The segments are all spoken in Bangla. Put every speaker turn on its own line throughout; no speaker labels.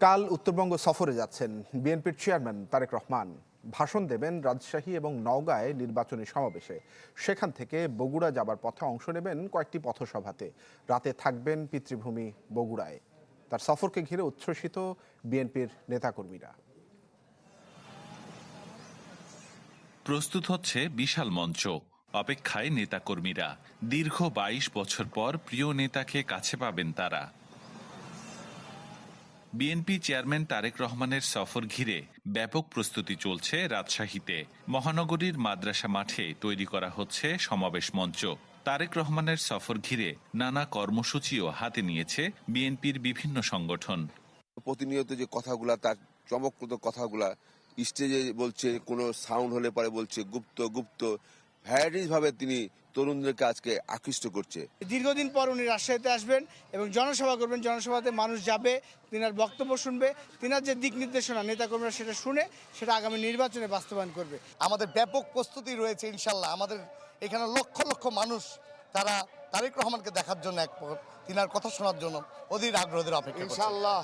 কাল উত্তরবঙ্গ সফরে যাচ্ছেন বিএনপির চেয়ারম্যান তারেক রহমান। ভাষণ দেবেন রাজশাহী এবং নওগাঁয় নির্বাচনী সমাবেশে। সেখান থেকে বগুড়া যাবার পথে অংশ নেবেন কয়েকটি পথসভাতে। রাতে থাকবেন পিতৃভূমি বগুড়ায়। তার সফরকে ঘিরে উচ্ছ্বসিত বিএনপির নেতাকর্মীরা।
প্রস্তুত হচ্ছে বিশাল মঞ্চ, অপেক্ষায় নেতাকর্মীরা। দীর্ঘ ২২ বছর পর প্রিয় নেতাকে কাছে পাবেন তারা। বিএনপি চেয়ারম্যান তারেক রহমানের সফর ঘিরে ব্যাপক প্রস্তুতি চলছে রাজশাহীতে। মহানগরীর মাদ্রাসা মাঠে তৈরি করা হচ্ছে সমাবেশ মঞ্চ। তারেক রহমানের সফর ঘিরে নানা কর্মসূচিও হাতে নিয়েছে বিএনপির বিভিন্ন সংগঠন।
প্রতিনিয়ত যে কথাগুলা, তার চমকপ্রদ কথাগুলা স্টেজে বলছে, কোনো সাউন্ড হলে পরে বলছে গুপ্ত গুপ্ত, ভ্যারাইটিস ভাবে তিনি তরুণদেরকে আজকে আকৃষ্ট করছে।
দীর্ঘদিন পর উনি রাজশাহীতে আসবেন এবং জনসভা করবেন। জনসভাতে মানুষ যাবে, তিনার বক্তব্য শুনবে, তিনার যে দিক নির্দেশনা নেতাকর্মীরা সেটা শুনে সেটা আগামী নির্বাচনে বাস্তবায়ন করবে।
আমাদের ব্যাপক প্রস্তুতি রয়েছে ইনশাল্লাহ। আমাদের এখানে লক্ষ লক্ষ মানুষ তারা তারেক রহমানকে দেখার জন্য, তিনার কথা শোনার জন্য অধীর আগ্রহের অপেক্ষা ইনশাল্লাহ।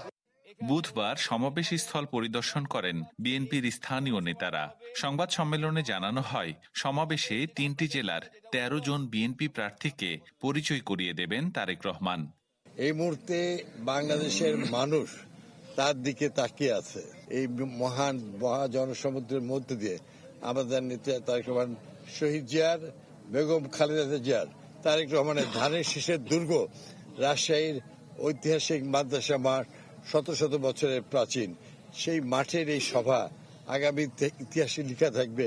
বুধবার সমাবেশ স্থল পরিদর্শন করেন বিএনপির স্থানীয় নেতারা। সংবাদ সম্মেলনে জানানো হয়, সমাবেশে ৩টি জেলার ১৩ জন বিএনপি প্রার্থীকে পরিচয় করিয়ে দেবেন তারেক রহমান।
এই মুহূর্তে বাংলাদেশের মানুষ তার দিকে তাকিয়ে আছে। এই মহান জনসমুদ্রের মধ্যে দিয়ে আমাদের নেতা তারেক রহমান, শহীদ জিয়ার, বেগম খালেদা জিয়ার, তারেক রহমানের ধানের শীষের দুর্গ রাজশাহীর ঐতিহাসিক মাদ্রাসা মাঠ, শত শত বছরের প্রাচীন সেই মাঠের এই সভা আগামী ইতিহাসে লেখা থাকবে।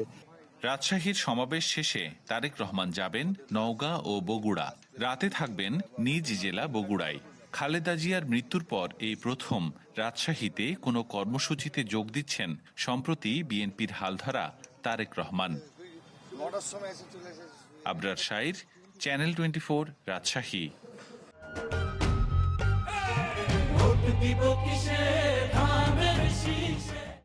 রাজশাহীর সমাবেশ শেষে তারেক রহমান যাবেন নওগাঁ ও বগুড়া। রাতে থাকবেন নিজ জেলা বগুড়ায়। খালেদা জিয়ার মৃত্যুর পর এই প্রথম রাজশাহীতে কোনো কর্মসূচিতে যোগ দিচ্ছেন সম্প্রতি বিএনপির হালধরা তারেক রহমান। আবরার শাইর, চ্যানেল 24, রাজশাহী।
দিব কিসে ধামের শীষে।